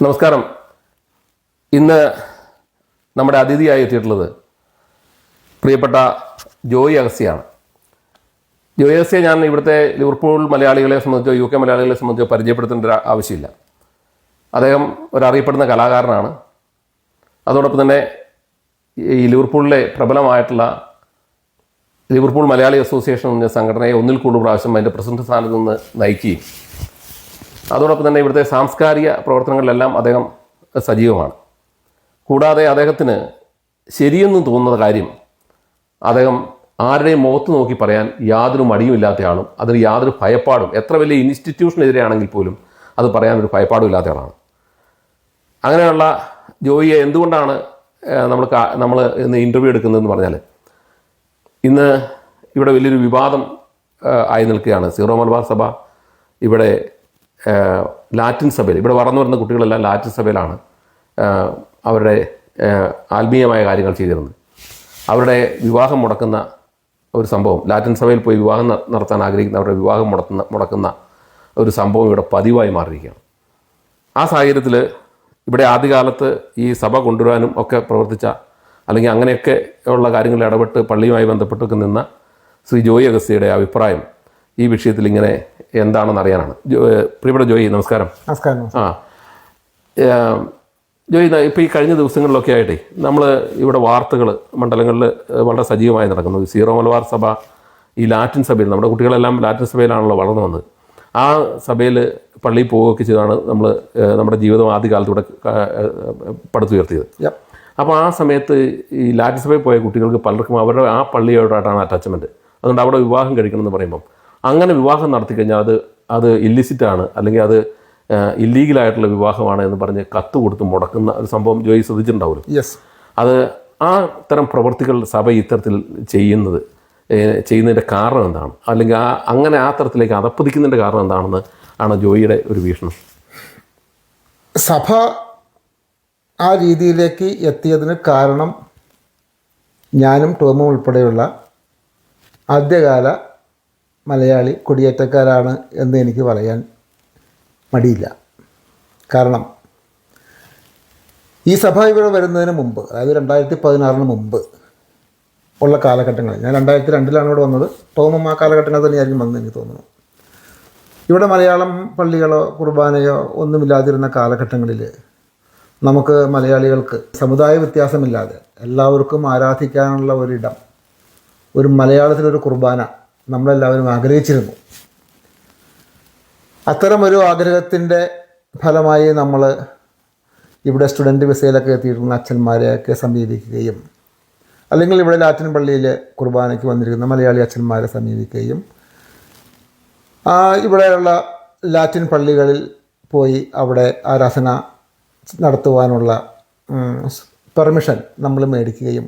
നമസ്കാരം. ഇന്ന് നമ്മുടെ അതിഥിയായി എത്തിയിട്ടുള്ളത് പ്രിയപ്പെട്ട ജോയി അഗസ്ത്യയാണ്. ജോയി അഗസ്ത്യ ഞാൻ ഇവിടുത്തെ ലിവർപൂൾ മലയാളികളെ സംബന്ധിച്ചോ UK മലയാളികളെ സംബന്ധിച്ചോ പരിചയപ്പെടുത്തേണ്ട ആവശ്യമില്ല. അദ്ദേഹം ഒരറിയപ്പെടുന്ന കലാകാരനാണ്. അതോടൊപ്പം തന്നെ ഈ ലിവർപൂളിലെ പ്രബലമായിട്ടുള്ള ലിവർപൂൾ മലയാളി അസോസിയേഷൻ എന്ന സംഘടനയെ ഒന്നിൽ കൂടുതൽ പ്രാവശ്യം അതിൻ്റെ പ്രസിഡന്റ് സ്ഥാനത്ത് നിന്ന് നയിക്കുകയും അതോടൊപ്പം തന്നെ ഇവിടുത്തെ സാംസ്കാരിക പ്രവർത്തനങ്ങളിലെല്ലാം അദ്ദേഹം സജീവമാണ്. കൂടാതെ അദ്ദേഹത്തിന് ശരിയെന്ന് തോന്നുന്ന കാര്യം അദ്ദേഹം ആരുടെയും മുഖത്ത് നോക്കി പറയാൻ യാതൊരു മടിയുമില്ലാത്ത ആളും അതിന് യാതൊരു ഭയപ്പാടും, എത്ര വലിയ ഇൻസ്റ്റിറ്റ്യൂഷനെതിരെയാണെങ്കിൽ പോലും അത് പറയാനൊരു ഭയപ്പാടും ഇല്ലാത്ത ആളാണ്. അങ്ങനെയുള്ള ജോയിയെ എന്തുകൊണ്ടാണ് നമ്മൾ ഇന്ന് ഇൻ്റർവ്യൂ എടുക്കുന്നതെന്ന് പറഞ്ഞാൽ, ഇന്ന് ഇവിടെ വലിയൊരു വിവാദം ആയി നിൽക്കുകയാണ്. സീറോ മലബാർ സഭ ഇവിടെ ലാറ്റിൻ സഭയിൽ, ഇവിടെ വളർന്നു വരുന്ന കുട്ടികളെല്ലാം ലാറ്റിൻ സഭയിലാണ് അവരുടെ ആത്മീയമായ കാര്യങ്ങൾ ചെയ്തിരുന്നത്. അവരുടെ വിവാഹം മുടക്കുന്ന ഒരു സംഭവം, ലാറ്റിൻ സഭയിൽ പോയി വിവാഹം നടത്താൻ ആഗ്രഹിക്കുന്ന അവരുടെ വിവാഹം മുടക്കുന്ന ഒരു സംഭവം ഇവിടെ പതിവായി മാറിയിരിക്കുകയാണ്. ആ സാഹചര്യത്തിൽ ഇവിടെ ആദ്യകാലത്ത് ഈ സഭ കൊണ്ടുവരാനും ഒക്കെ പ്രവർത്തിച്ച, അല്ലെങ്കിൽ അങ്ങനെയൊക്കെ ഉള്ള കാര്യങ്ങളിൽ ഇടപെട്ട് പള്ളിയുമായി ബന്ധപ്പെട്ടൊക്കെ നിന്ന ശ്രീ ജോയി അഗസ്ത്യയുടെ അഭിപ്രായം ഈ വിഷയത്തിൽ ഇങ്ങനെ എന്താണെന്ന് അറിയാനാണ്. പ്രിയപ്പെട്ട ജോയി, നമസ്കാരം. നമസ്കാരം. ജോയി, ഇപ്പോൾ ഈ കഴിഞ്ഞ ദിവസങ്ങളിലൊക്കെ ആയിട്ടേ നമ്മൾ ഇവിടെ വാർത്തകൾ മണ്ഡലങ്ങളിൽ വളരെ സജീവമായി നടക്കുന്നത് സീറോ മലബാർ സഭ ഈ ലാറ്റിൻ സഭയിൽ, നമ്മുടെ കുട്ടികളെല്ലാം ലാറ്റിൻ സഭയിലാണല്ലോ വളർന്നു വന്നത്. ആ സഭയിൽ പള്ളിയിൽ പോവുകയൊക്കെ ചെയ്താണ് നമ്മുടെ ജീവിതം ആദ്യകാലത്ത് ഇവിടെ പടുത്തുയർത്തിയത്. അപ്പോൾ ആ സമയത്ത് ഈ ലാറ്റിൻ സഭയിൽ പോയ കുട്ടികൾക്ക് പലർക്കും അവരുടെ ആ പള്ളിയോടായിട്ടാണ് അറ്റാച്ച്മെൻറ്റ്. അതുകൊണ്ട് അവിടെ വിവാഹം കഴിക്കണമെന്ന് പറയുമ്പം അങ്ങനെ വിവാഹം നടത്തി കഴിഞ്ഞാൽ അത് ഇല്ലിസിറ്റാണ്, അല്ലെങ്കിൽ അത് ഇല്ലീഗലായിട്ടുള്ള വിവാഹമാണ് എന്ന് പറഞ്ഞ് കത്ത് കൊടുത്ത് മുടക്കുന്ന ഒരു സംഭവം ജോയി ശ്രദ്ധിച്ചിട്ടുണ്ടാവുമല്ലോ. യെസ്. അത് ആ തരം പ്രവൃത്തികൾ സഭ ഇത്തരത്തിൽ ചെയ്യുന്നതിൻ്റെ കാരണം എന്താണ്, അല്ലെങ്കിൽ അങ്ങനെ ആ തരത്തിലേക്ക് അതപ്പതിക്കുന്നതിൻ്റെ കാരണം എന്താണെന്ന് ആണ് ജോയിയുടെ ഒരു വീക്ഷണം. സഭ ആ രീതിയിലേക്ക് എത്തിയതിന് കാരണം ഞാനും ടോമും ഉൾപ്പെടെയുള്ള ആദ്യകാല മലയാളി കുടിയേറ്റക്കാരാണ് എന്ന് എനിക്ക് പറയാൻ മടിയില്ല. കാരണം ഈ സഭ ഇവിടെ വരുന്നതിന് മുമ്പ്, അതായത് 2016 മുമ്പ് ഉള്ള കാലഘട്ടങ്ങളിൽ, ഞാൻ 2002 ഇവിടെ വന്നത്, ടോമും ആ കാലഘട്ടങ്ങളിൽ തന്നെയായിരിക്കും വന്നത് എനിക്ക് തോന്നുന്നു. ഇവിടെ മലയാളം പള്ളികളോ കുർബാനയോ ഒന്നുമില്ലാതിരുന്ന കാലഘട്ടങ്ങളിൽ നമുക്ക് മലയാളികൾക്ക് സമുദായ വ്യത്യാസമില്ലാതെ എല്ലാവർക്കും ആരാധിക്കാനുള്ള ഒരിടം, ഒരു മലയാളത്തിലൊരു കുർബാന നമ്മളെല്ലാവരും ആഗ്രഹിച്ചിരുന്നു. അത്തരമൊരു ആഗ്രഹത്തിൻ്റെ ഫലമായി നമ്മൾ ഇവിടെ സ്റ്റുഡൻറ്റ് വിസയിലൊക്കെ എത്തിയിട്ടുള്ള അച്ഛന്മാരെയൊക്കെ സമീപിക്കുകയും, അല്ലെങ്കിൽ ഇവിടെ ലാറ്റിൻ പള്ളിയിൽ കുർബാനയ്ക്ക് വന്നിരിക്കുന്ന മലയാളി അച്ഛന്മാരെ സമീപിക്കുകയും, ഇവിടെയുള്ള ലാറ്റിൻ പള്ളികളിൽ പോയി അവിടെ ആരാധന നടത്തുവാനുള്ള പെർമിഷൻ നമ്മൾ മേടിക്കുകയും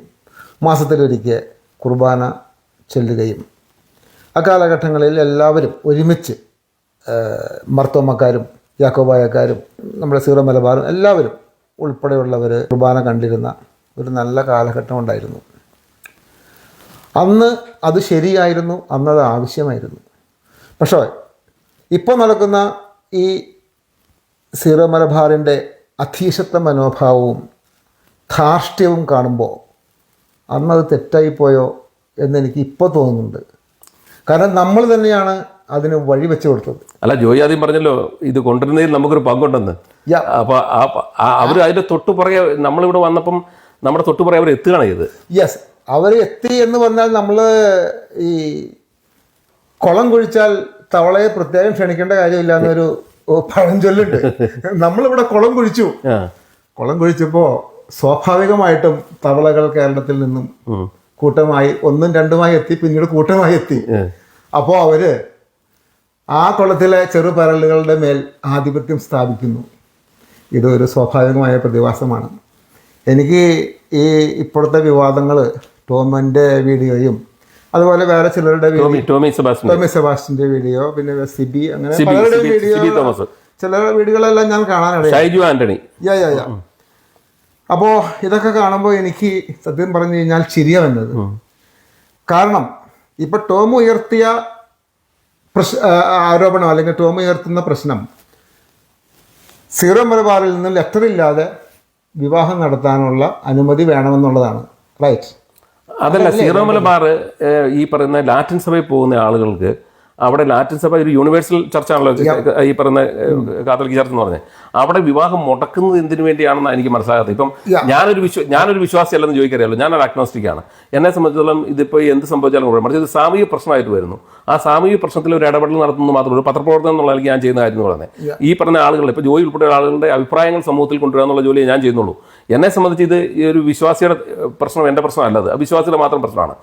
മാസത്തിലൊരിക്കൽ കുർബാന ചൊല്ലുകയും, അക്കാലഘട്ടങ്ങളിൽ എല്ലാവരും ഒരുമിച്ച് മർത്തോമക്കാരും യാക്കോബായക്കാരും നമ്മുടെ സീറോ മലബാറും എല്ലാവരും ഉൾപ്പെടെയുള്ളവർ കുർബാന കണ്ടിരുന്ന ഒരു നല്ല കാലഘട്ടം ഉണ്ടായിരുന്നു. അന്ന് അത് ശരിയായിരുന്നു, അന്നത് ആവശ്യമായിരുന്നു. പക്ഷേ ഇപ്പോൾ നടക്കുന്ന ഈ സീറോ മലബാറിൻ്റെ അധീശത്വ മനോഭാവവും ധാർഷ്ട്യവും കാണുമ്പോൾ അന്നത് തെറ്റായിപ്പോയോ എന്നെനിക്ക് ഇപ്പോൾ തോന്നുന്നുണ്ട്. കാരണം നമ്മൾ തന്നെയാണ് അതിന് വഴി വെച്ച് കൊടുത്തത്. അല്ല, ജോയി ആദ്യം പറഞ്ഞല്ലോ ഇത് കൊണ്ടുവരുന്നതിൽ നമുക്കൊരു പങ്കുണ്ടെന്ന്. അപ്പോൾ അവർ അതിൻ്റെ തൊട്ടുപുറകെ നമ്മളിവിടെ വന്നപ്പം നമ്മുടെ തൊട്ടുപുറകെ അവർ എത്തുകയാണ് ചെയ്തത്. യെസ്, അവർ എത്തി എന്ന് പറഞ്ഞാൽ നമ്മൾ ഈ കുളം കുഴിച്ചാൽ തവളയെ പ്രത്യേകം ക്ഷണിക്കേണ്ട കാര്യമില്ല എന്നൊരു പഴഞ്ചൊല്ലുണ്ട്. നമ്മളിവിടെ കുളം കുഴിച്ചപ്പോൾ സ്വാഭാവികമായിട്ടും തവളകൾ കേരളത്തിൽ നിന്നും കൂട്ടമായി 1ഉം 2ഉമായി എത്തി, പിന്നീട് കൂട്ടമായി എത്തി. അപ്പോൾ അവർ ആ കുളത്തിലെ ചെറുപരലുകളുടെ മേൽ ആധിപത്യം സ്ഥാപിക്കുന്നു. ഇതൊരു സ്വാഭാവികമായ പ്രതിഭാസമാണ്. എനിക്ക് ഈ ഇപ്പോഴത്തെ വിവാദങ്ങൾ, ടോമിൻ്റെ വീഡിയോയും അതുപോലെ വേറെ ചിലരുടെ ടോമി സെബാസ്റ്റ്യൻ്റെ വീഡിയോ, പിന്നെ സിബി, അങ്ങനെ പലരുടെ വീഡിയോ, ചില വീഡിയോകളെല്ലാം ഞാൻ കാണാനിടയായി. അപ്പോൾ ഇതൊക്കെ കാണുമ്പോൾ എനിക്ക് സത്യം പറഞ്ഞു കഴിഞ്ഞാൽ ചിരിയ വന്നത്. കാരണം ഇപ്പം ടോം ഉയർത്തിയ ആരോപണം, അല്ലെങ്കിൽ ടോം ഉയർത്തുന്ന പ്രശ്നം സീറോ മലബാറിൽ നിന്ന് ലെറ്റർ ഇല്ലാതെ വിവാഹം നടത്താനുള്ള അനുമതി വേണമെന്നുള്ളതാണ്. റൈറ്റ്? അതല്ല, സീറോ മലബാർ ഈ പറയുന്ന ലാറ്റിൻ സഭയിൽ പോകുന്ന ആളുകൾക്ക് അവിടെ ലാറ്റിൻ സഭ ഒരു യൂണിവേഴ്സൽ ചർച്ചാണല്ലോ ഈ പറയുന്ന കാത്തലിക് ചർച്ച് എന്ന് പറഞ്ഞത്. അവിടെ വിവാഹം മുടക്കുന്നത് എന്തിനു വേണ്ടിയാണെന്ന് എനിക്ക് മനസ്സിലാകാത്തത്. ഇപ്പം ഞാനൊരു വിശ്വാസിയല്ലെന്ന് ചോദിക്കറിയാലോ, ഞാനൊരു അഗ്നോസ്റ്റിക്കാണ്. എന്നെ സംബന്ധിച്ചിടത്തോളം ഇതിപ്പോൾ എന്ത് സംഭവിച്ചാലും കുഴപ്പം, മറിച്ച് ഇത് സാമൂഹിക പ്രശ്നമായിട്ട് വരുന്നു. ആ സാമൂഹിക പ്രശ്നത്തിൽ ഒരു ഇടപെടൽ നടത്തുന്നത് മാത്രമല്ല, ഒരു പത്രപ്രവർത്തനം എന്നുള്ള എനിക്ക് ഞാൻ ചെയ്യുന്ന കാര്യം എന്ന് പറയുന്നത് ഈ പറഞ്ഞ ആളുകൾ ഇപ്പോൾ ജോലി ഉൾപ്പെടെ ആളുകളുടെ അഭിപ്രായങ്ങൾ സമൂഹത്തിൽ കൊണ്ടുവരിക എന്നുള്ള ജോലിയെ ഞാൻ ചെയ്യുന്നുള്ളൂ. എന്നെ സംബന്ധിച്ച് ഇത് ഈ ഒരു വിശ്വാസിയുടെ പ്രശ്നം എൻ്റെ പ്രശ്നമല്ലത്, അവിശ്വാസിയുടെ മാത്രം പ്രശ്നമാണ്.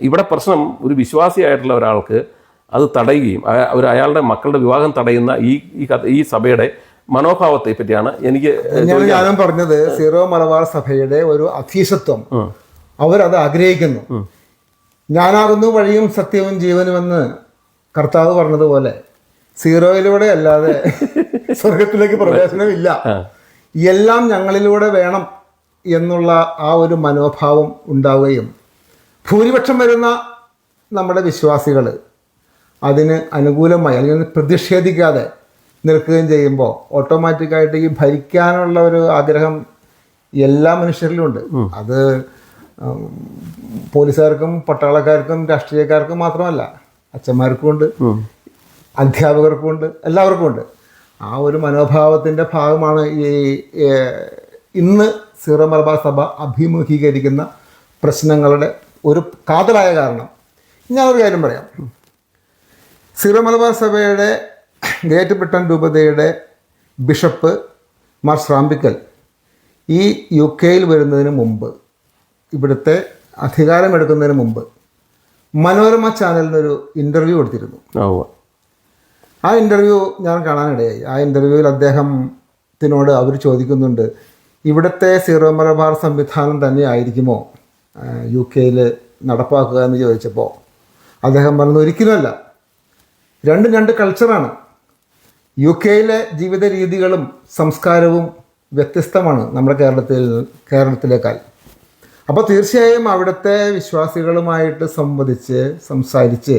ഇവിടെ പ്രശ്നം ഒരു വിശ്വാസിയായിട്ടുള്ള ഒരാൾക്ക് അത് തടയുകയും അയാളുടെ മക്കളുടെ വിവാഹം തടയുന്ന ഈ സഭയുടെ മനോഭാവത്തെ പറ്റിയാണ് എനിക്ക് ഞാനും പറഞ്ഞത്. സീറോ മലബാർ സഭയുടെ ഒരു അധീശത്വം അവരത് ആഗ്രഹിക്കുന്നു. ഞാനാകുന്നു വഴിയും സത്യവും ജീവനുമെന്ന് കർത്താവ് പറഞ്ഞതുപോലെ സീറോയിലൂടെ അല്ലാതെ സ്വർഗത്തിലേക്ക് പ്രവേശനമില്ല, എല്ലാം ഞങ്ങളിലൂടെ വേണം എന്നുള്ള ആ ഒരു മനോഭാവം ഉണ്ടാവുകയും ഭൂരിപക്ഷം വരുന്ന നമ്മുടെ വിശ്വാസികൾ അതിന് അനുകൂലമായി അല്ലെങ്കിൽ പ്രതിഷേധിക്കാതെ നിൽക്കുകയും ചെയ്യുമ്പോൾ ഓട്ടോമാറ്റിക്കായിട്ട് ഈ ഭരിക്കാനുള്ള ഒരു ആഗ്രഹം എല്ലാ മനുഷ്യരിലും ഉണ്ട്. അത് പോലീസുകാർക്കും പട്ടാളക്കാർക്കും രാഷ്ട്രീയക്കാർക്കും മാത്രമല്ല, അച്ഛന്മാർക്കും ഉണ്ട്, അധ്യാപകർക്കും ഉണ്ട്, എല്ലാവർക്കും ഉണ്ട്. ആ ഒരു മനോഭാവത്തിൻ്റെ ഭാഗമാണ് ഈ ഇന്ന് സീറോ മലബാർ സഭ അഭിമുഖീകരിക്കുന്ന പ്രശ്നങ്ങളുടെ ഒരു കാതലായ കാരണം. ഞാനൊരു കാര്യം പറയാം. സീറോ മലബാർ സഭയുടെ ഗ്രേറ്റ് ബ്രിട്ടൻ രൂപതയുടെ ബിഷപ്പ് മാർ ശ്രാമ്പിക്കൽ ഈ UK വരുന്നതിന് മുമ്പ്, ഇവിടുത്തെ അധികാരമെടുക്കുന്നതിന് മുമ്പ് മനോരമ ചാനലിനൊരു ഇൻ്റർവ്യൂ കൊടുത്തിരുന്നു. ആ ഇൻ്റർവ്യൂ ഞാൻ കാണാനിടയായി. ആ ഇൻ്റർവ്യൂവിൽ അദ്ദേഹത്തിനോട് അവർ ചോദിക്കുന്നുണ്ട്, ഇവിടുത്തെ സീറോ മലബാർ സംവിധാനം തന്നെ ആയിരിക്കുമോ UK നടപ്പാക്കുക എന്ന് ചോദിച്ചപ്പോൾ അദ്ദേഹം പറഞ്ഞത് ഒരിക്കലുമല്ല, രണ്ടും രണ്ട് കൾച്ചറാണ്. UK ജീവിത രീതികളും സംസ്കാരവും വ്യത്യസ്തമാണ് നമ്മുടെ കേരളത്തിലേക്കാൾ. അപ്പോൾ തീർച്ചയായും അവിടുത്തെ വിശ്വാസികളുമായിട്ട് സംസാരിച്ച്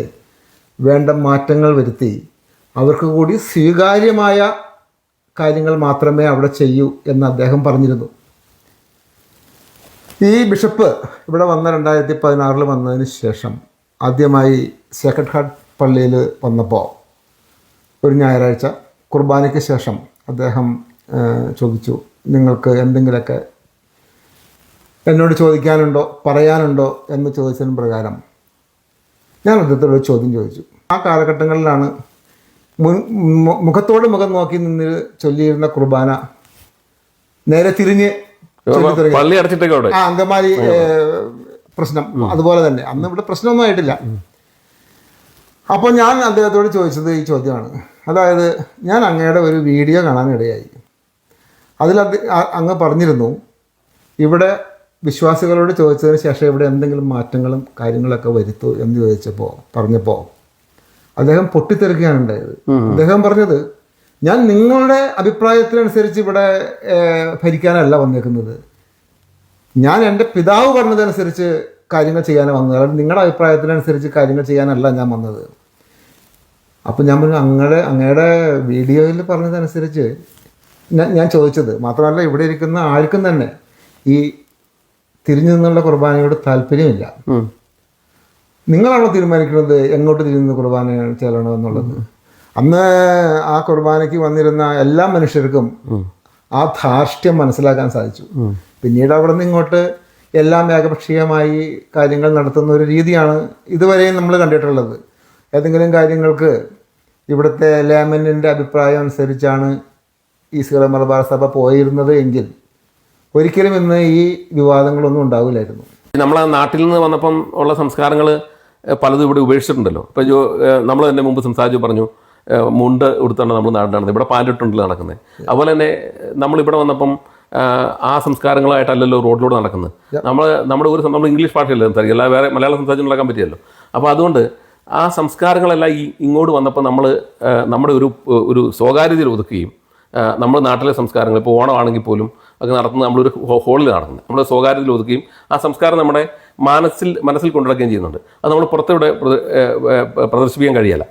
വേണ്ട മാറ്റങ്ങൾ വരുത്തി അവർക്ക് കൂടി സ്വീകാര്യമായ കാര്യങ്ങൾ മാത്രമേ അവിടെ ചെയ്യൂ എന്ന് അദ്ദേഹം പറഞ്ഞിരുന്നു. ഈ ബിഷപ്പ് ഇവിടെ വന്ന 2016 വന്നതിന് ശേഷം ആദ്യമായി സേക്രഡ് ഹാർട്ട് പള്ളിയിൽ വന്നപ്പോൾ ഒരു ഞായറാഴ്ച കുർബാനയ്ക്ക് ശേഷം അദ്ദേഹം ചോദിച്ചു, നിങ്ങൾക്ക് എന്തെങ്കിലുമൊക്കെ എന്നോട് ചോദിക്കാനുണ്ടോ പറയാനുണ്ടോ എന്ന് ചോദിച്ചതിന് പ്രകാരം ഞാൻ അദ്ദേഹത്തോട് ചോദ്യം ചോദിച്ചു. ആ കാലഘട്ടങ്ങളിലാണ് മുഖത്തോട് മുഖം നോക്കി നിന്ന് ചൊല്ലിയിരുന്ന കുർബാന നേരെ തിരിഞ്ഞ് അങ്കമാലി പ്രശ്നം അതുപോലെ തന്നെ അന്ന് ഇവിടെ പ്രശ്നമൊന്നും ആയിട്ടില്ല. അപ്പോൾ ഞാൻ അദ്ദേഹത്തോട് ചോദിച്ചത് ഈ ചോദ്യമാണ്. അതായത്, ഞാൻ അങ്ങയുടെ ഒരു വീഡിയോ കാണാനിടയായി. അതിൽ അങ്ങ് പറഞ്ഞിരുന്നു, ഇവിടെ വിശ്വാസികളോട് ചോദിച്ചതിന് ശേഷം ഇവിടെ എന്തെങ്കിലും മാറ്റങ്ങളും കാര്യങ്ങളൊക്കെ വരുത്തൂ എന്ന് പറഞ്ഞപ്പോൾ അദ്ദേഹം പൊട്ടിത്തെറിക്കുകയാണ് ഉണ്ടായത്. അദ്ദേഹം പറഞ്ഞത്, ഞാൻ നിങ്ങളുടെ അഭിപ്രായത്തിനനുസരിച്ച് ഇവിടെ ഭരിക്കാനല്ല വന്നേക്കുന്നത്, ഞാൻ എൻ്റെ പിതാവ് പറഞ്ഞതനുസരിച്ച് കാര്യങ്ങൾ ചെയ്യാനാണ് വന്നത്, അല്ലാതെ നിങ്ങളുടെ അഭിപ്രായത്തിനനുസരിച്ച് കാര്യങ്ങൾ ചെയ്യാനല്ല ഞാൻ വന്നത്. അപ്പോൾ ഞാൻ പറഞ്ഞു, അങ്ങയുടെ വീഡിയോയിൽ പറഞ്ഞതനുസരിച്ച് ഞാൻ ചോദിച്ചത് മാത്രമല്ല, ഇവിടെ ഇരിക്കുന്ന ആർക്കും തന്നെ ഈ തിരിഞ്ഞു നിന്നുള്ള കുർബാനയോട് താല്പര്യമില്ല. നിങ്ങളാണോ തീരുമാനിക്കുന്നത് എങ്ങോട്ട് തിരിഞ്ഞു കുർബാന ചെല്ലണം എന്നുള്ളത്? അന്ന് ആ കുർബാനയ്ക്ക് വന്നിരുന്ന എല്ലാ മനുഷ്യർക്കും ആ ധാർഷ്ട്യം മനസ്സിലാക്കാൻ സാധിച്ചു. പിന്നീട് അവിടെ നിന്ന് ഇങ്ങോട്ട് എല്ലാം ഏകപക്ഷീയമായി കാര്യങ്ങൾ നടത്തുന്ന ഒരു രീതിയാണ് ഇതുവരെയും നമ്മൾ കണ്ടിട്ടുള്ളത്. ഏതെങ്കിലും കാര്യങ്ങൾക്ക് ഇവിടുത്തെ ലേമനിൻ്റെ അഭിപ്രായം അനുസരിച്ചാണ് ഈ സീറോ മലബാർ സഭ പോയിരുന്നത് എങ്കിൽ ഒരിക്കലും ഇന്ന് ഈ വിവാദങ്ങളൊന്നും ഉണ്ടാവില്ലായിരുന്നു. നമ്മളെ നാട്ടിൽ നിന്ന് വന്നപ്പം ഉള്ള സംസ്കാരങ്ങൾ പലതും ഇവിടെ ഉപേക്ഷിച്ചിട്ടുണ്ടല്ലോ. ഇപ്പോൾ നമ്മൾ തന്നെ മുമ്പ് സംസാരിച്ചു പറഞ്ഞു, മുണ്ട് ഉടുത്താണ് നമ്മൾ നാട് നടന്നത്, ഇവിടെ പാൻറ്റിട്ടുണ്ടല്ലോ നടക്കുന്നത്. അതുപോലെ തന്നെ നമ്മളിവിടെ വന്നപ്പം ആ സംസ്കാരങ്ങളായിട്ടല്ലല്ലോ റോഡിലൂടെ നടക്കുന്നത്. നമ്മുടെ ഒരു നമ്മൾ ഇംഗ്ലീഷ് ഭാഷയല്ലേ സംസാരിക്കും, അല്ല വേറെ മലയാളം സംസാരിച്ച് നടക്കാൻ പറ്റിയല്ലോ. അപ്പോൾ അതുകൊണ്ട് ആ സംസ്കാരങ്ങളെല്ലാം ഇങ്ങോട്ട് വന്നപ്പോൾ നമ്മുടെ ഒരു സ്വകാര്യതയിൽ ഒതുക്കുകയും നമ്മൾ നാട്ടിലെ സംസ്കാരങ്ങൾ ഇപ്പോൾ ഓണമാണെങ്കിൽ പോലും അത് നടത്തുന്നത് നമ്മളൊരു ഹോളിൽ നടക്കുന്നത്, നമ്മൾ സ്വകാര്യതയിൽ ഒതുക്കുകയും ആ സംസ്കാരം നമ്മുടെ മനസ്സിൽ കൊണ്ടുനടക്കുകയും ചെയ്യുന്നുണ്ട്. അത് നമ്മൾ പുറത്തിവിടെ പ്രദർശിപ്പിക്കാൻ കഴിയില്ല.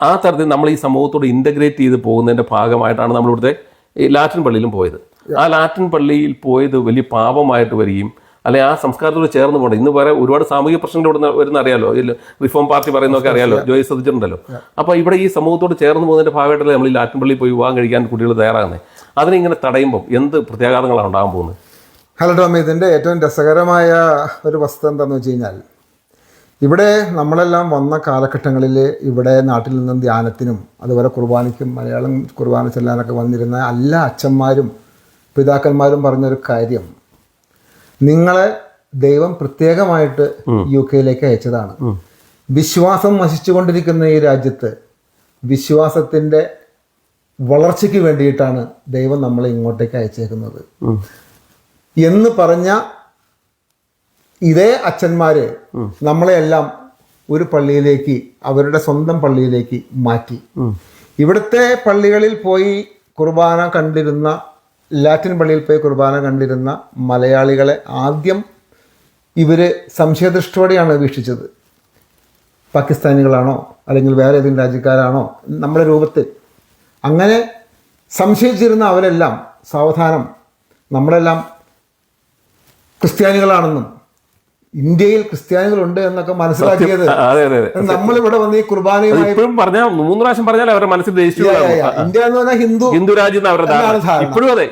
ആ തരത്തിൽ നമ്മൾ ഈ സമൂഹത്തോട് ഇൻ്റഗ്രേറ്റ് ചെയ്ത് പോകുന്നതിൻ്റെ ഭാഗമായിട്ടാണ് നമ്മളിവിടുത്തെ ഈ ലാറ്റിൻ പള്ളിയിലും പോയത്. ആ ലാറ്റിൻ പള്ളിയിൽ പോയത് വലിയ പാപമായിട്ട് വരികയും അല്ലെ ആ സംസ്കാരത്തോട് ചേർന്ന് പോകണം. ഇന്ന് വേറെ ഒരുപാട് സാമൂഹിക പ്രശ്നങ്ങൾ ഇവിടെ വരുന്ന അറിയാലോ, റിഫോം പാർട്ടി പറയുന്നതൊക്കെ അറിയാലോ, ജോയി ശ്രദ്ധിച്ചിട്ടുണ്ടല്ലോ. അപ്പോൾ ഇവിടെ ഈ സമൂഹത്തോട് ചേർന്ന് പോകുന്നതിൻ്റെ ഭാഗമായിട്ടല്ലേ നമ്മൾ ഈ ലാറ്റിൻ പള്ളിയിൽ പോയി വിവാഹം കഴിക്കാൻ കുട്ടികൾ തയ്യാറാകുന്നത്. അതിനിങ്ങനെ തടയുമ്പം എന്ത് പ്രത്യാഘാതങ്ങളാണ് ഉണ്ടാകാൻ പോകുന്നത്? ഹലോ ടോമി, ഇതിൻ്റെ ഏറ്റവും രസകരമായ ഒരു വസ്തുത എന്താണെന്ന് വെച്ച് കഴിഞ്ഞാൽ, ഇവിടെ നമ്മളെല്ലാം വന്ന കാലഘട്ടങ്ങളിൽ ഇവിടെ നാട്ടിൽ നിന്നും ധ്യാനത്തിനും അതുപോലെ കുർബാനയ്ക്കും മലയാളം കുർബാന ചെല്ലാനൊക്കെ വന്നിരുന്ന എല്ലാ അച്ഛന്മാരും പിതാക്കന്മാരും പറഞ്ഞൊരു കാര്യം, നിങ്ങളെ ദൈവം പ്രത്യേകമായിട്ട് UK അയച്ചതാണ്. വിശ്വാസം നശിച്ചുകൊണ്ടിരിക്കുന്ന ഈ രാജ്യത്ത് വിശ്വാസത്തിൻ്റെ വളർച്ചയ്ക്ക് വേണ്ടിയിട്ടാണ് ദൈവം നമ്മളെ ഇങ്ങോട്ടേക്ക് അയച്ചേക്കുന്നത് എന്ന് പറഞ്ഞ ഇതേ അച്ഛന്മാര് നമ്മളെയെല്ലാം ഒരു പള്ളിയിലേക്ക്, അവരുടെ സ്വന്തം പള്ളിയിലേക്ക് മാറ്റി. ഇവിടുത്തെ പള്ളികളിൽ പോയി കുർബാന കണ്ടിരുന്ന, ലാറ്റിൻ പള്ളിയിൽ പോയി കുർബാന കണ്ടിരുന്ന മലയാളികളെ ആദ്യം ഇവര് സംശയദൃഷ്ടിയോടെയാണ് വീക്ഷിച്ചത്. പാകിസ്ഥാനികളാണോ അല്ലെങ്കിൽ വേറെ ഏതെങ്കിലും രാജ്യക്കാരാണോ നമ്മുടെ രൂപത്തിൽ അങ്ങനെ സംശയിച്ചിരുന്ന അവരെല്ലാം സാവധാനം നമ്മളെല്ലാം ക്രിസ്ത്യാനികളാണെന്നും ഇന്ത്യയിൽ ക്രിസ്ത്യാനികളുണ്ട് എന്നൊക്കെ മനസ്സിലാക്കിയത് നമ്മളിവിടെ വന്ന് ഈ കുർബാനയുമായി പറഞ്ഞാൽ 3 പ്രാവശ്യം പറഞ്ഞാൽ അവരുടെ മനസ്സിൽ ഇന്ത്യ എന്ന് പറഞ്ഞാൽ ഹിന്ദു രാജ്യം അവരുടെ ഇപ്പോഴും അതെ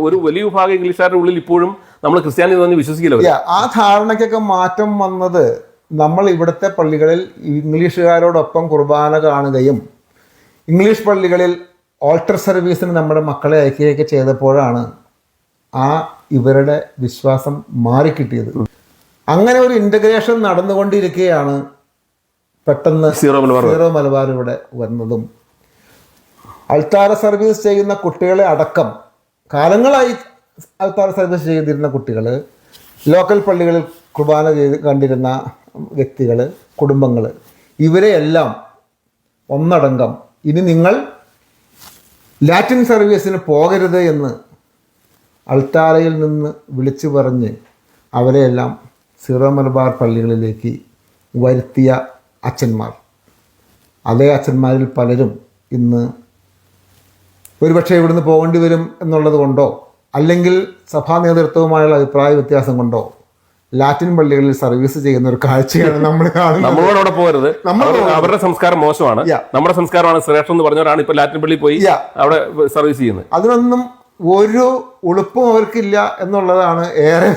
ഒരു വലിയ വിഭാഗം ഇംഗ്ലീഷുകാരുടെ ഉള്ളിൽ ഇപ്പോഴും നമ്മൾ ക്രിസ്ത്യാനി എന്ന് വിശ്വസിക്കില്ല. ആ ധാരണയ്ക്കൊക്കെ മാറ്റം വന്നത് നമ്മൾ ഇവിടുത്തെ പള്ളികളിൽ ഇംഗ്ലീഷുകാരോടൊപ്പം കുർബാന കാണുകയും ഇംഗ്ലീഷ് പള്ളികളിൽ ഓൾട്ടർ സർവീസിന് നമ്മുടെ മക്കളെ അയക്കുകയൊക്കെ ചെയ്തപ്പോഴാണ് ആ ഇവരുടെ വിശ്വാസം മാറിക്കിട്ടിയത്. അങ്ങനെ ഒരു ഇൻ്റഗ്രേഷൻ നടന്നുകൊണ്ടിരിക്കുകയാണ് പെട്ടെന്ന് സീറോ മലബാർ ഇവിടെ വന്നതും. അൾത്താര സർവീസ് ചെയ്യുന്ന കുട്ടികളെ അടക്കം കാലങ്ങളായി അൾത്താര സർവീസ് ചെയ്തിരുന്ന കുട്ടികൾ, ലോക്കൽ പള്ളികളിൽ കുർബാന കണ്ടിരുന്ന വ്യക്തികൾ, കുടുംബങ്ങൾ, ഇവരെയെല്ലാം ഒന്നടങ്കം ഇനി നിങ്ങൾ ലാറ്റിൻ സർവീസിന് പോകരുത് എന്ന് അൾത്താരയിൽ നിന്ന് വിളിച്ചു പറഞ്ഞ് അവരെയെല്ലാം സീറോ മലബാർ പള്ളികളിലേക്ക് വരുത്തിയ അച്ഛന്മാർ. അതേ അച്ഛന്മാരിൽ പലരും ഇന്ന് ഒരുപക്ഷെ ഇവിടുന്ന് പോകേണ്ടി വരും എന്നുള്ളത് കൊണ്ടോ അല്ലെങ്കിൽ സഭാ നേതൃത്വവുമായുള്ള അഭിപ്രായ വ്യത്യാസം കൊണ്ടോ ലാറ്റിൻ പള്ളികളിൽ സർവീസ് ചെയ്യുന്ന ഒരു കാഴ്ചയാണ് നമ്മൾ കാണുന്നത്. നമ്മളോടെ പോകരുത്, അവരുടെ സംസ്കാരം മോശമാണ്, നമ്മുടെ സംസ്കാരമാണ് ശ്രേഷ്ഠം എന്ന് പറഞ്ഞവരാണ് ഇപ്പൊ ലാറ്റിൻ പള്ളിയിൽ പോയി അവിടെ സർവീസ് ചെയ്യുന്നത്. അതിനൊന്നും ഒരു ഉളുപ്പും അവർക്കില്ല എന്നുള്ളതാണ് ഏറെ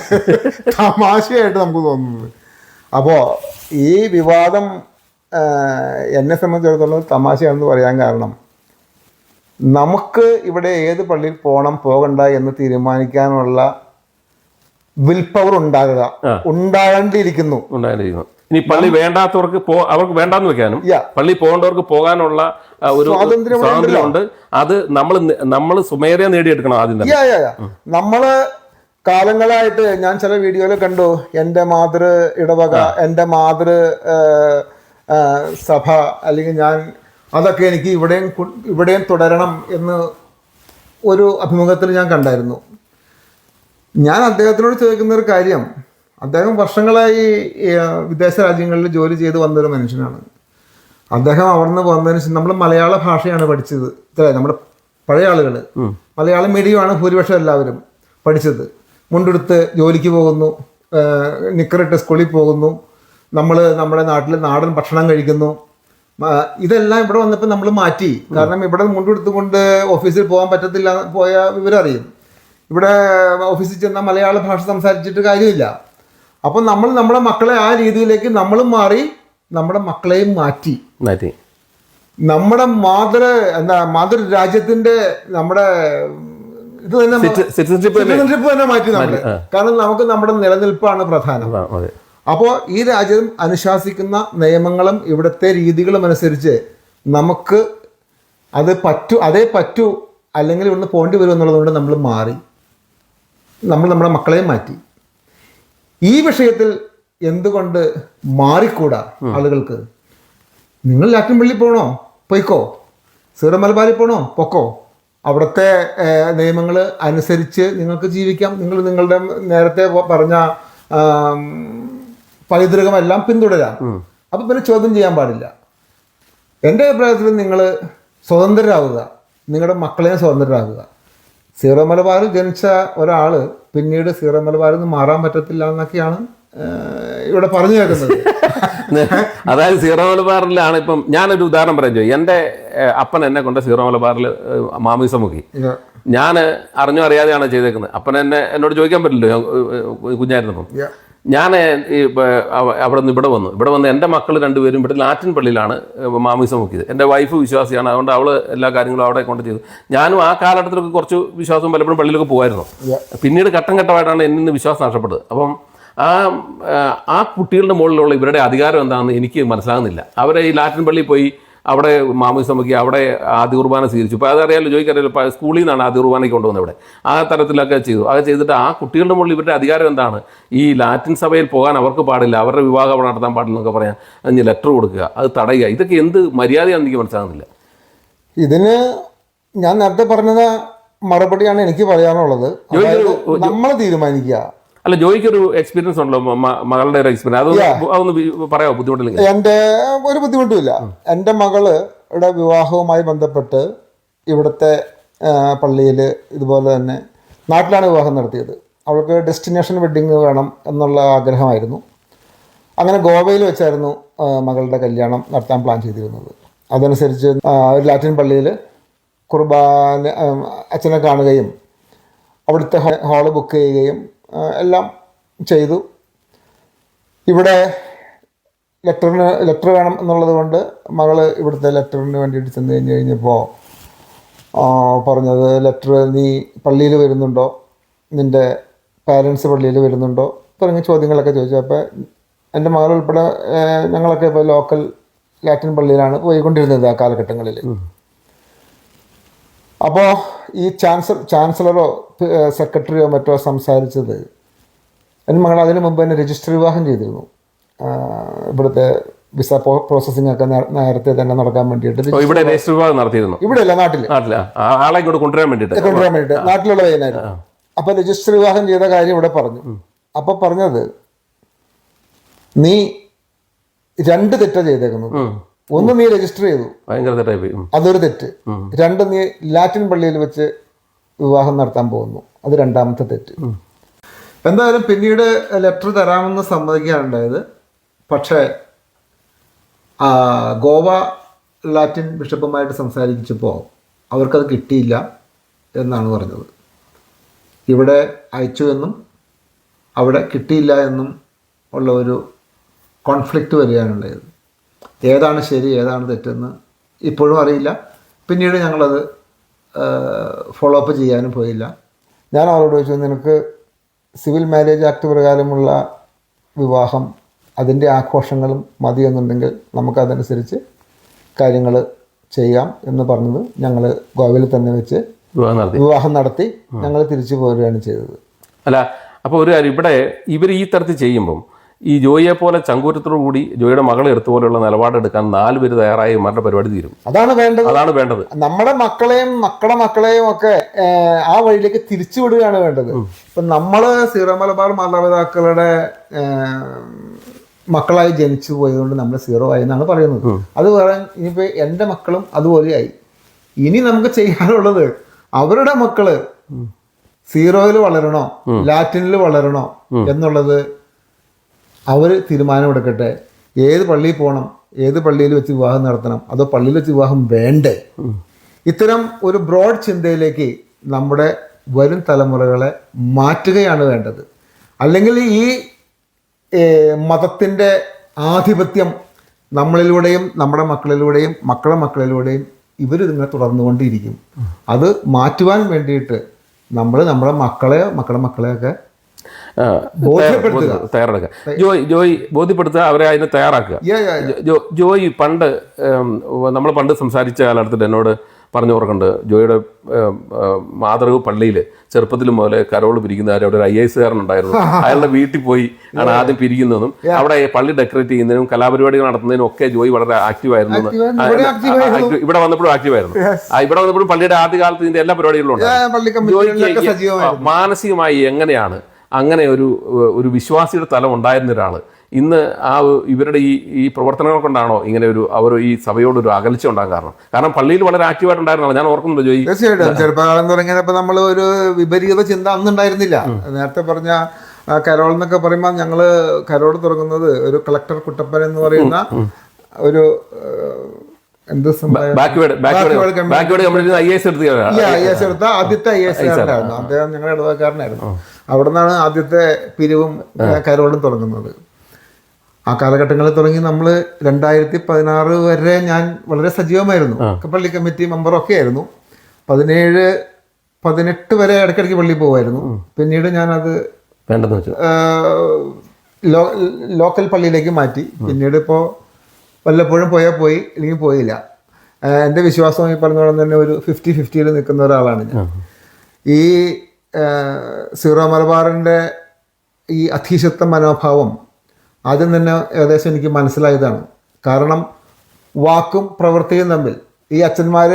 തമാശയായിട്ട് നമുക്ക് തോന്നുന്നത്. അപ്പോൾ ഈ വിവാദം എന്നെ സംബന്ധിച്ചിടത്തോളം തമാശയാണെന്ന് പറയാൻ കാരണം, നമുക്ക് ഇവിടെ ഏത് പള്ളിയിൽ പോകണം പോകണ്ട എന്ന് തീരുമാനിക്കാനുള്ള വിൽ പവർ ഉണ്ടാകേണ്ടിയിരിക്കുന്നു. ഇനി പള്ളി വേണ്ടാത്തവർക്ക് അവർക്ക് വേണ്ടാന്ന് വെക്കാനും പള്ളി പോകേണ്ടവർക്ക് പോകാനുള്ള ഒരു സ്വാതന്ത്ര്യമുണ്ട്. അത് നമ്മൾ സ്വമേധയാ നേടിയെടുക്കണം. ആദ്യം തന്നെ നമ്മള് കാലങ്ങളായിട്ട് ഞാൻ ചില വീഡിയോയിൽ കണ്ടു, എൻ്റെ മാതൃ ഇടവക, എൻ്റെ മാതൃ സഭ, അല്ലെങ്കിൽ ഞാൻ അതൊക്കെ എനിക്ക് ഇവിടെയും തുടരണം എന്ന് ഒരു അഭിമുഖത്തിൽ ഞാൻ കണ്ടായിരുന്നു. ഞാൻ അദ്ദേഹത്തിനോട് ചോദിക്കുന്ന ഒരു കാര്യം, അദ്ദേഹം വർഷങ്ങളായി വിദേശ രാജ്യങ്ങളിൽ ജോലി ചെയ്ത് വന്നൊരു മനുഷ്യനാണ്. അദ്ദേഹം അവിടെ നിന്ന് വന്നതിന് ശേഷം നമ്മൾ മലയാള ഭാഷയാണ് പഠിച്ചത്. നമ്മുടെ പഴയ ആളുകൾ മലയാളം മീഡിയമാണ് ഭൂരിപക്ഷം എല്ലാവരും പഠിച്ചത്. മുണ്ടെടുത്ത് ജോലിക്ക് പോകുന്നു, നിക്കറിട്ട് സ്കൂളിൽ പോകുന്നു, നമ്മൾ നമ്മുടെ നാട്ടിൽ നാടൻ ഭക്ഷണം കഴിക്കുന്നു. ഇതെല്ലാം ഇവിടെ വന്നപ്പോൾ നമ്മൾ മാറ്റി. കാരണം ഇവിടെ മുണ്ടെടുത്തുകൊണ്ട് ഓഫീസിൽ പോകാൻ പറ്റത്തില്ല, പോയ വിവരറിയും. ഇവിടെ ഓഫീസിൽ ചെന്നാൽ മലയാള ഭാഷ സംസാരിച്ചിട്ട് കാര്യമില്ല. അപ്പം നമ്മൾ നമ്മുടെ മക്കളെ ആ രീതിയിലേക്ക് നമ്മളും മാറി, നമ്മുടെ മക്കളെയും മാറ്റി. നമ്മുടെ മാതൃ രാജ്യത്തിന്റെ നമ്മുടെ ഇത് തന്നെ സിറ്റിസൺഷിപ്പ് തന്നെ മാറ്റി നമ്മൾ. കാരണം നമുക്ക് നമ്മുടെ നിലനിൽപ്പാണ് പ്രധാനം. അപ്പോൾ ഈ രാജ്യം അനുശാസിക്കുന്ന നിയമങ്ങളും ഇവിടുത്തെ രീതികളും അനുസരിച്ച് നമുക്ക് അത് അതേ പറ്റൂ, അല്ലെങ്കിൽ ഇവിടുന്ന് പോകേണ്ടി വരും എന്നുള്ളതുകൊണ്ട് നമ്മൾ മാറി, നമ്മൾ നമ്മുടെ മക്കളെയും മാറ്റി. ഈ വിഷയത്തിൽ എന്തുകൊണ്ട് മാറിക്കൂടാ ആളുകൾക്ക്? നിങ്ങൾ ലാറ്റിൻ പള്ളിയിൽ പോകണോ? പൊയ്ക്കോ. സീറോ മലബാറിൽ പോകണോ? പൊക്കോ. അവിടുത്തെ നിയമങ്ങൾ അനുസരിച്ച് നിങ്ങൾക്ക് ജീവിക്കാം. നിങ്ങൾ നിങ്ങളുടെ നേരത്തെ പറഞ്ഞ പൈതൃകമെല്ലാം പിന്തുടരാം. അപ്പം പിന്നെ ചോദ്യം ചെയ്യാൻ പാടില്ല. എൻ്റെ അഭിപ്രായത്തിൽ നിങ്ങൾ സ്വതന്ത്രരാകുക, നിങ്ങളുടെ മക്കളെയും സ്വതന്ത്രരാകുക. സീറോ മലബാറിൽ ജനിച്ച ഒരാൾ പിന്നീട് സീറോ മലബാറിൽ നിന്ന് മാറാൻ പറ്റത്തില്ല എന്നൊക്കെയാണ് ഇവിടെ പറഞ്ഞു കേൾക്കുന്നത്. അതായത് സീറോ മലബാറിലാണ് ഇപ്പം ഞാനൊരു ഉദാഹരണം പറയാൻ ചോദിക്കും. എൻ്റെ അപ്പൻ എന്നെ കൊണ്ട് സീറോ മലബാറിൽ മാമീസം മുക്കി. ഞാൻ അറിഞ്ഞോ അറിയാതെയാണ് ചെയ്തേക്കുന്നത്. അപ്പൻ എന്നോട് ചോദിക്കാൻ പറ്റില്ലല്ലോ, ഞാൻ കുഞ്ഞായിരുന്നപ്പം. ഞാൻ ഈ അവിടെ നിന്ന് ഇവിടെ വന്ന് എൻ്റെ മക്കൾ രണ്ടുപേരും ഇവിടെ ലാറ്റിൻ പള്ളിയിലാണ് മാമീസം മുക്കിയത്. എൻ്റെ വൈഫ് വിശ്വാസിയാണ്, അതുകൊണ്ട് അവൾ എല്ലാ കാര്യങ്ങളും അവിടെ കൊണ്ട് ചെയ്തു. ഞാനും ആ കാലഘട്ടത്തിലൊക്കെ കുറച്ച് വിശ്വാസം പലപ്പോഴും പള്ളിയിലൊക്കെ പോകുമായിരുന്നു. പിന്നീട് ഘട്ടം ഘട്ടമായിട്ടാണ് എന്നിൽ നിന്ന് വിശ്വാസം നഷ്ടപ്പെട്ടത്. അപ്പം ആ കുട്ടികളുടെ മുകളിലുള്ള ഇവരുടെ അധികാരം എന്താണെന്ന് എനിക്ക് മനസ്സിലാകുന്നില്ല. അവരെ ഈ ലാറ്റിൻ പള്ളിയിൽ പോയി അവിടെ മാമീസം മുക്കി അവിടെ ആദ്യ കുർബാന സ്വീകരിച്ചു. ഇപ്പോൾ അതറിയാമല്ലോ, ചോദിക്കറിയാലോ, സ്കൂളിൽ നിന്നാണ് ആദ്യ കുർബാനയ്ക്ക് കൊണ്ടുവന്നത്. ഇവിടെ ആ തരത്തിലൊക്കെ ചെയ്തു. അത് ചെയ്തിട്ട് ആ കുട്ടികളുടെ മുകളിൽ ഇവരുടെ അധികാരം എന്താണ്? ഈ ലാറ്റിൻ സഭയിൽ പോകാൻ അവർക്ക് പാടില്ല, അവരുടെ വിവാഹം അവിടെ നടത്താൻ പാടില്ല എന്നൊക്കെ പറയാൻ അതിന് ലെറ്റർ കൊടുക്കുക, അത് തടയുക, ഇതൊക്കെ എന്ത് മര്യാദയാണെന്ന് എനിക്ക് മനസ്സിലാകുന്നില്ല. ഇതിന് ഞാൻ നേരത്തെ പറഞ്ഞത് മറുപടിയാണ് എനിക്ക് പറയാനുള്ളത്. നമ്മൾ തീരുമാനിക്കുക. അല്ല, ജോയിക്കൊരു എക്സ്പീരിയൻസ് ഉണ്ടല്ലോ, മകളുടെ ഒരു എക്സ്പീരിയൻസ്, അതൊന്ന് പറയാമോ? ബുദ്ധിമുട്ടില്ലെങ്കിൽ. എൻ്റെ ഒരു ബുദ്ധിമുട്ടുമില്ല. എൻ്റെ മകളുടെ വിവാഹവുമായി ബന്ധപ്പെട്ട് ഇവിടുത്തെ പള്ളിയിൽ ഇതുപോലെ തന്നെ നാട്ടിലാണ് വിവാഹം നടത്തിയത്. അവൾക്ക് ഡെസ്റ്റിനേഷൻ വെഡ്ഡിങ് വേണം എന്നുള്ള ആഗ്രഹമായിരുന്നു. അങ്ങനെ ഗോവയിൽ വെച്ചായിരുന്നു മകളുടെ കല്യാണം നടത്താൻ പ്ലാൻ ചെയ്തിരുന്നത്. അതനുസരിച്ച് ഒരു ലാറ്റിൻ പള്ളിയിൽ കുർബാന അച്ഛനെ കാണുകയും അവിടുത്തെ ഹാള് ബുക്ക് ചെയ്യുകയും എല്ലാം ചെയ്തു. ഇവിടെ ലെറ്റർ വേണം എന്നുള്ളത് കൊണ്ട് മകൾ ഇവിടുത്തെ ലെറ്ററിന് വേണ്ടിയിട്ട് ചെന്ന് കഴിഞ്ഞപ്പോൾ പറഞ്ഞത്, ലെറ്റർ നീ പള്ളിയിൽ വരുന്നുണ്ടോ, നിൻ്റെ പാരൻസ് പള്ളിയിൽ വരുന്നുണ്ടോ തുടങ്ങിയ ചോദ്യങ്ങളൊക്കെ ചോദിച്ചു. അപ്പോൾ എൻ്റെ മകൾ ഉൾപ്പെടെ ഞങ്ങളൊക്കെ ഇപ്പോൾ ലോക്കൽ ലാറ്റിൻ പള്ളിയിലാണ് പോയിക്കൊണ്ടിരുന്നത് ആ കാലഘട്ടങ്ങളിൽ. അപ്പോൾ ഈ ചാൻസലറോ സെക്രട്ടറിയോ മറ്റോ സംസാരിച്ചത്, എൻ്റെ മകൾ അതിന് മുമ്പ് തന്നെ രജിസ്റ്റർ വിവാഹം ചെയ്തിരുന്നു. ഇവിടുത്തെ വിസ പ്രോസസ്സിംഗ് ഒക്കെ നേരത്തെ തന്നെ നടക്കാൻ വേണ്ടിയിട്ട് ഇവിടെ രജിസ്റ്റർ വിവാഹം നടത്തിയിരുന്നു. ഇവിടെ അല്ല, നാട്ടിൽ ആളെ ഇങ്ങോട്ട് കൊണ്ടുവരാൻ വേണ്ടിയിട്ട് നാട്ടിലുള്ള പയ്യനായിരുന്നു. അപ്പോൾ രജിസ്റ്റർ വിവാഹം ചെയ്ത കാര്യം ഇവിടെ പറഞ്ഞു. അപ്പോൾ പറഞ്ഞത്, നീ 2 തെറ്റാ ചെയ്തേക്കുന്നത്. ഒന്ന്, നീ രജിസ്റ്റർ ചെയ്തു, അതൊരു തെറ്റ്. 2, നീ ലാറ്റിൻ പള്ളിയിൽ വെച്ച് വിവാഹം നടത്താൻ പോകുന്നു, അത് 2ാമത്തെ തെറ്റ്. എന്തായാലും പിന്നീട് ലെറ്റർ തരാമെന്ന് സമ്മതിക്കുകയാണുണ്ടായത്. പക്ഷേ ഗോവ ലാറ്റിൻ ബിഷപ്പുമായിട്ട് സംസാരിച്ചപ്പോൾ അവർക്കത് കിട്ടിയില്ല എന്നാണ് പറഞ്ഞത്. ഇവിടെ അയച്ചു എന്നും അവിടെ കിട്ടിയില്ല എന്നും ഉള്ള ഒരു കോൺഫ്ലിക്റ്റ് വരികയാണുണ്ടായത്. ഏതാണ് ശരി ഏതാണ് തെറ്റെന്ന് ഇപ്പോഴും അറിയില്ല. പിന്നീട് ഞങ്ങളത് ഫോളോ അപ്പ് ചെയ്യാനും പോയില്ല. ഞാൻ അവരോട് ചോദിച്ചു, നിനക്ക് സിവിൽ മാരേജ് ആക്ട് പ്രകാരമുള്ള വിവാഹം അതിൻ്റെ ആഘോഷങ്ങളും മതിയെന്നുണ്ടെങ്കിൽ നമുക്കതനുസരിച്ച് കാര്യങ്ങൾ ചെയ്യാം എന്ന് പറഞ്ഞത് ഞങ്ങൾ ഗോവയിൽ തന്നെ വെച്ച് വിവാഹം നടത്തി ഞങ്ങൾ തിരിച്ചു പോരുകയാണ് ചെയ്തത്. അല്ല, അപ്പോൾ ഒരു കാര്യം, ഇവിടെ ഇവർ ഈ തരത്തിൽ ചെയ്യുമ്പം ഈ ജോയിയെ പോലെ ചങ്കൂറ്റത്തോടു കൂടി ജോയിയുടെ മകളെ എടുത്ത പോലെയുള്ള നിലപാടെടുക്കാൻ 4 പേര് തയ്യാറായി ഇവരുടെ പരിപാടി തീരും. അതാണ് വേണ്ടത്. നമ്മുടെ മക്കളെയും ഒക്കെ ആ വഴിയിലേക്ക് തിരിച്ചു വിടുകയാണ് വേണ്ടത്. ഇപ്പം നമ്മൾ സീറോ മലബാർ മാതാപിതാക്കളുടെ മക്കളായി ജനിച്ചു പോയതുകൊണ്ട് നമ്മൾ സീറോ ആയി എന്നാണ് പറയുന്നത്. അത് പറയാൻ ഇനിയിപ്പോൾ എൻ്റെ മക്കളും അതുപോലെയായി. ഇനി നമുക്ക് ചെയ്യാനുള്ളത് അവരുടെ മക്കള് സീറോയിൽ വളരണോ ലാറ്റിനിൽ വളരണോ എന്നുള്ളത് അവർ തീരുമാനമെടുക്കട്ടെ. ഏത് പള്ളിയിൽ പോകണം, ഏത് പള്ളിയിൽ വെച്ച് വിവാഹം നടത്തണം, അതോ പള്ളിയിൽ വെച്ച് വിവാഹം വേണ്ടേ? ഇത്തരം ഒരു ബ്രോഡ് ചിന്തയിലേക്ക് നമ്മുടെ വരും തലമുറകളെ മാറ്റുകയാണ് വേണ്ടത്. അല്ലെങ്കിൽ ഈ മതത്തിൻ്റെ ആധിപത്യം നമ്മളിലൂടെയും നമ്മുടെ മക്കളിലൂടെയും മക്കളുടെ മക്കളിലൂടെയും ഇവരിതിങ്ങനെ തുടർന്നുകൊണ്ടിരിക്കും. അത് മാറ്റുവാൻ വേണ്ടിയിട്ട് നമ്മൾ നമ്മുടെ മക്കളുടെ മക്കളെയൊക്കെ തയ്യാറെടുക്കുക. ജോയി ബോധ്യപ്പെടുത്തുക, അവരെ അതിന് തയ്യാറാക്കുക. ജോയി നമ്മൾ പണ്ട് സംസാരിച്ച കാലഘട്ടത്തിൽ എന്നോട് പറഞ്ഞു ഓർക്കുന്നുണ്ട്, ജോയിയുടെ മാതൃക പള്ളിയിൽ ചെറുപ്പത്തിൽ മുതലേ കരോള് പിരിക്കുന്നവരെ അവിടെ ഒരു IAS കാരനുണ്ടായിരുന്നു. അയാളുടെ വീട്ടിൽ പോയി ആണ് ആദ്യം പിരിക്കുന്നതും അവിടെ പള്ളി ഡെക്കറേറ്റ് ചെയ്യുന്നതിനും കലാപരിപാടികൾ നടത്തുന്നതിനും ഒക്കെ ജോയി വളരെ ആക്റ്റീവായിരുന്നു. ഇവിടെ വന്നപ്പോഴും ആക്റ്റീവായിരുന്നു. ഇവിടെ വന്നപ്പോഴും പള്ളിയുടെ ആദ്യകാലത്ത് ഇതിന്റെ എല്ലാ പരിപാടികളും ഉണ്ട്. ജോയിക്ക് മാനസികമായി എങ്ങനെയാണ് അങ്ങനെ ഒരു വിശ്വാസിയുടെ തലം ഉണ്ടായിരുന്ന ഒരാൾ ഇന്ന് ഇവരുടെ ഈ പ്രവർത്തനങ്ങൾ കൊണ്ടാണോ ഇങ്ങനെ അവർ ഈ സഭയോടൊരു അകൽച്ച ഉണ്ടാകാൻ കാരണം പള്ളിയിൽ വളരെ ആക്റ്റീവായിട്ടുണ്ടായിരുന്നല്ലോ, ഞാൻ ഓർക്കുന്നുണ്ട് ജോയി. തീർച്ചയായിട്ടും ചെറുപ്പകാലം തുടങ്ങിയപ്പോൾ നമ്മൾ ഒരു വിപരീത ചിന്ത അന്നുണ്ടായിരുന്നില്ല. നേരത്തെ പറഞ്ഞ കരോൾ എന്നൊക്കെ പറയുമ്പോൾ ഞങ്ങൾ കരോൾ തുടങ്ങുന്നത് ഒരു കളക്ടർ കുട്ടപ്പൻ എന്ന് പറയുന്ന ഒരു എന്ത് IAS എടുത്ത ആദ്യത്തെ IAS കാരനായിരുന്നു അദ്ദേഹം, ഞങ്ങളുടെ ഇടവക്കാരനായിരുന്നു. അവിടെ നിന്നാണ് ആദ്യത്തെ പിരിവും കരോളും തുടങ്ങുന്നത്. ആ കാലഘട്ടങ്ങളിൽ തുടങ്ങി നമ്മൾ 2016 വരെ ഞാൻ വളരെ സജീവമായിരുന്നു, പള്ളി കമ്മിറ്റി മെമ്പറൊക്കെ ആയിരുന്നു. 17-18 വരെ ഇടയ്ക്കിടയ്ക്ക് പള്ളിയിൽ പോകുമായിരുന്നു. പിന്നീട് ഞാനത് ലോക്കൽ പള്ളിയിലേക്ക് മാറ്റി. പിന്നീട് ഇപ്പോൾ വല്ലപ്പോഴും പോയി, ഇല്ലെങ്കിൽ പോയില്ല. എൻ്റെ വിശ്വാസം ഈ പറഞ്ഞ പോലെ തന്നെ ഒരു 50-50 നിൽക്കുന്ന ഒരാളാണ് ഞാൻ. ഈ സീറോ മലബാറിൻ്റെ ഈ അധീശത്വ മനോഭാവം ആദ്യം തന്നെ ഏകദേശം എനിക്ക് മനസ്സിലായതാണ്. കാരണം വാക്കും പ്രവൃത്തിയും തമ്മിൽ, ഈ അച്ഛന്മാർ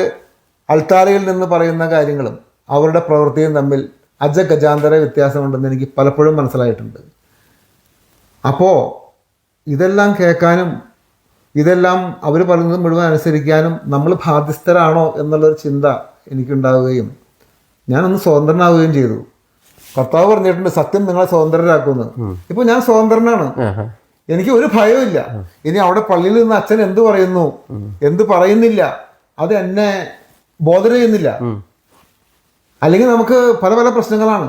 അൾത്താരയിൽ നിന്ന് പറയുന്ന കാര്യങ്ങളും അവരുടെ പ്രവൃത്തിയും തമ്മിൽ അജഗജാന്തര വ്യത്യാസമുണ്ടെന്ന് എനിക്ക് പലപ്പോഴും മനസ്സിലായിട്ടുണ്ട്. അപ്പോൾ ഇതെല്ലാം കേൾക്കാനും ഇതെല്ലാം അവർ പറയുന്നത് മുഴുവൻ അനുസരിക്കാനും നമ്മൾ ബാധ്യസ്ഥരാണോ എന്നുള്ളൊരു ചിന്ത എനിക്കുണ്ടാവുകയും ഞാനൊന്ന് സ്വതന്ത്രനാവുകയും ചെയ്തു. കർത്താവ് പറഞ്ഞിട്ടുണ്ട്, സത്യം നിങ്ങളെ സ്വതന്ത്രരാക്കുമെന്ന്. ഇപ്പോൾ ഞാൻ സ്വതന്ത്രനാണ്, എനിക്ക് ഒരു ഭയമില്ല. ഇനി അവിടെ പള്ളിയിൽ നിന്ന് അച്ഛൻ എന്ത് പറയുന്നു എന്ത് പറയുന്നില്ല അത് എന്നെ ബോധർ ചെയ്യുന്നില്ല. അല്ലെങ്കിൽ നമുക്ക് പല പല പ്രശ്നങ്ങളാണ്.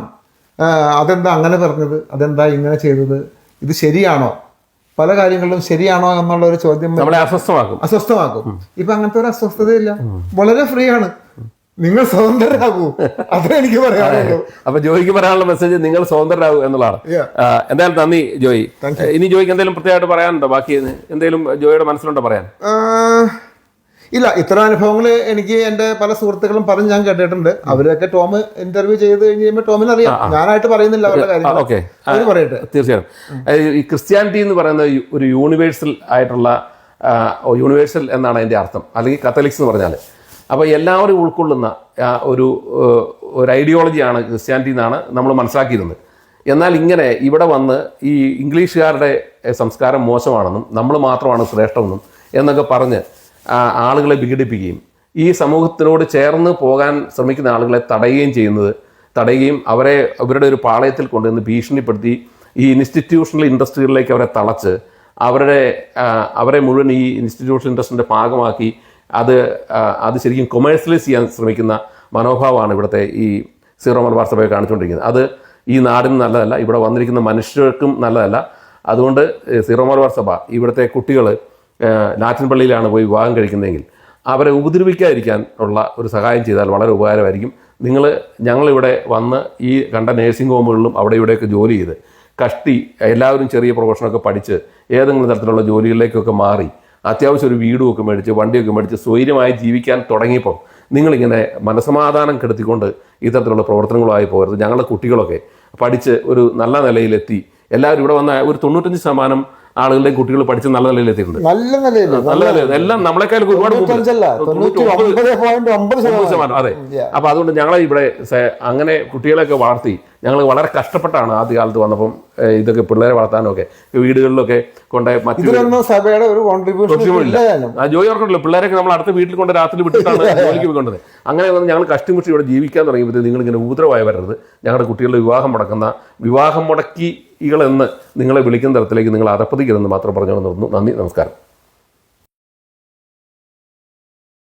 അതെന്താ അങ്ങനെ പറഞ്ഞത്, അതെന്താ ഇങ്ങനെ ചെയ്തത്, ഇത് ശരിയാണോ, പല കാര്യങ്ങളിലും ശരിയാണോ എന്നുള്ള ഒരു ചോദ്യം നമ്മളെ അസ്വസ്ഥമാക്കും. ഇപ്പൊ അങ്ങനത്തെ ഒരു അസ്വസ്ഥതയില്ല, വളരെ ഫ്രീ ആണ്. നിങ്ങൾ സ്വതന്ത്രരാകൂ, അതേ എനിക്ക് പറയാനുള്ളൂ. അപ്പൊ ജോയിക്ക് പറയാനുള്ള മെസ്സേജ് നിങ്ങൾ സ്വതന്ത്രരാകൂ എന്നുള്ളതാണ്. എന്തായാലും നന്ദി ജോയി. ഇനി ജോയിക്ക് എന്തെങ്കിലും പ്രത്യേകമായിട്ട് പറയാനുണ്ടോ? ബാക്കി എന്തെങ്കിലും ജോയിയുടെ മനസ്സിലുണ്ടോ പറയാൻ? ഇല്ല, ഇത്തരം അനുഭവങ്ങൾ എനിക്ക് എൻ്റെ പല സുഹൃത്തുക്കളും പറഞ്ഞ് ഞാൻ കേട്ടിട്ടുണ്ട്. അവരൊക്കെ ടോം ഇന്റർവ്യൂ ചെയ്ത് കഴിഞ്ഞ് കഴിയുമ്പോൾ ടോമിന് അറിയാം, ഞാനായിട്ട് പറയുന്നില്ല അവരുടെ കാര്യം. പറയട്ടെ. തീർച്ചയായും ഈ ക്രിസ്ത്യാനിറ്റി എന്ന് പറയുന്ന ഒരു യൂണിവേഴ്സൽ ആയിട്ടുള്ള യൂണിവേഴ്സൽ എന്നാണ് അതിൻ്റെ അർത്ഥം, അല്ലെങ്കിൽ കത്തോലിക്സ് എന്ന് പറഞ്ഞാൽ. അപ്പോൾ എല്ലാവരും ഉൾക്കൊള്ളുന്ന ഒരു ഐഡിയോളജിയാണ് ക്രിസ്ത്യാനിറ്റി എന്നാണ് നമ്മൾ മനസ്സിലാക്കിയിരുന്നത്. എന്നാൽ ഇങ്ങനെ ഇവിടെ വന്ന് ഈ ഇംഗ്ലീഷുകാരുടെ സംസ്കാരം മോശമാണെന്നും നമ്മൾ മാത്രമാണ് ശ്രേഷ്ഠമെന്നും എന്നൊക്കെ പറഞ്ഞ് ആളുകളെ വിഘടിപ്പിക്കുകയും ഈ സമൂഹത്തിനോട് ചേർന്ന് പോകാൻ ശ്രമിക്കുന്ന ആളുകളെ തടയുകയും അവരുടെ ഒരു പാളയത്തിൽ കൊണ്ടുവന്ന് ഭീഷണിപ്പെടുത്തി ഈ ഇൻസ്റ്റിറ്റ്യൂഷണൽ ഇൻഡസ്ട്രികളിലേക്ക് അവരെ തളച്ച് അവരെ മുഴുവൻ ഈ ഇൻസ്റ്റിറ്റ്യൂഷണൽ ഇൻഡസ്ട്രിയുടെ ഭാഗമാക്കി അത് ശരിക്കും കൊമേഴ്സ്യലൈസ് ചെയ്യാൻ ശ്രമിക്കുന്ന മനോഭാവമാണ് ഇവിടുത്തെ ഈ സീറോ മലബാർ സഭയെ കാണിച്ചുകൊണ്ടിരിക്കുന്നത്. അത് ഈ നാടിന് നല്ലതല്ല, ഇവിടെ വന്നിരിക്കുന്ന മനുഷ്യർക്കും നല്ലതല്ല. അതുകൊണ്ട് സീറോ മലബാർ സഭ ഇവിടുത്തെ കുട്ടികൾ ലാറ്റിൻ പള്ളിയിലാണ് പോയി വിവാഹം കഴിക്കുന്നതെങ്കിൽ അവരെ ഉപദ്രവിക്കാതിരിക്കാൻ ഉള്ള ഒരു സഹായം ചെയ്താൽ വളരെ ഉപകാരമായിരിക്കും. ഞങ്ങളിവിടെ വന്ന് ഈ കണ്ട നേഴ്സിംഗ് ഹോമുകളിലും അവിടെ ഇവിടെയൊക്കെ ജോലി ചെയ്ത് എല്ലാവരും ചെറിയ പ്രൊഫഷനൊക്കെ പഠിച്ച് ഏതെങ്കിലും തരത്തിലുള്ള ജോലികളിലേക്കൊക്കെ മാറി അത്യാവശ്യം ഒരു വീടും ഒക്കെ മേടിച്ച് വണ്ടിയൊക്കെ മേടിച്ച് സ്വൈര്യമായി ജീവിക്കാൻ തുടങ്ങിയപ്പോൾ നിങ്ങളിങ്ങനെ മനസമാധാനം കെടുത്തിക്കൊണ്ട് ഇത്തരത്തിലുള്ള പ്രവർത്തനങ്ങളുമായി പോകരുത്. ഞങ്ങളുടെ കുട്ടികളൊക്കെ പഠിച്ച് ഒരു നല്ല നിലയിലെത്തി. എല്ലാവരും ഇവിടെ വന്ന ഒരു 95% ആളുകളുടെ കുട്ടികൾ പഠിച്ച് നല്ല നിലയിൽ എത്തിയിട്ടുണ്ട്. നല്ല നിലയിൽ എല്ലാം നമ്മളെക്കാളും ഒരുപാട് 99%. അതെ. അപ്പൊ അതുകൊണ്ട് ഞങ്ങളെ ഇവിടെ അങ്ങനെ കുട്ടികളെയൊക്കെ വളർത്തി ഞങ്ങൾ വളരെ കഷ്ടപ്പെട്ടാണ് ആദ്യ കാലത്ത് വന്നപ്പം ഇതൊക്കെ പിള്ളേരെ വളർത്താനും ഒക്കെ വീടുകളിലൊക്കെ കൊണ്ടുപോയി മറ്റു സഭയുടെ ഒരു കോൺട്രിബ്യൂഷൻ ജോലി ഓർക്കണ്ടല്ലോ. പിള്ളേരൊക്കെ നമ്മൾ അടുത്ത വീട്ടിൽ കൊണ്ട് രാത്രി വിട്ടിട്ടാണ് ജോലിക്ക് പോയിക്കൊണ്ടത്. അങ്ങനെ വന്ന് ഞങ്ങൾ കഷ്ടിമുട്ടി ഇവിടെ ജീവിക്കാൻ തുടങ്ങിയപ്പോൾ നിങ്ങളിങ്ങനെ ഉപദ്രവമായി വരരുത്. ഞങ്ങളുടെ കുട്ടികളുടെ വിവാഹം മുടക്കികളെന്ന് നിങ്ങളെ വിളിക്കുന്ന തരത്തിലേക്ക് നിങ്ങൾ അധപ്പതിക്കരുതെന്ന് മാത്രം പറഞ്ഞു. നന്ദി, നമസ്കാരം.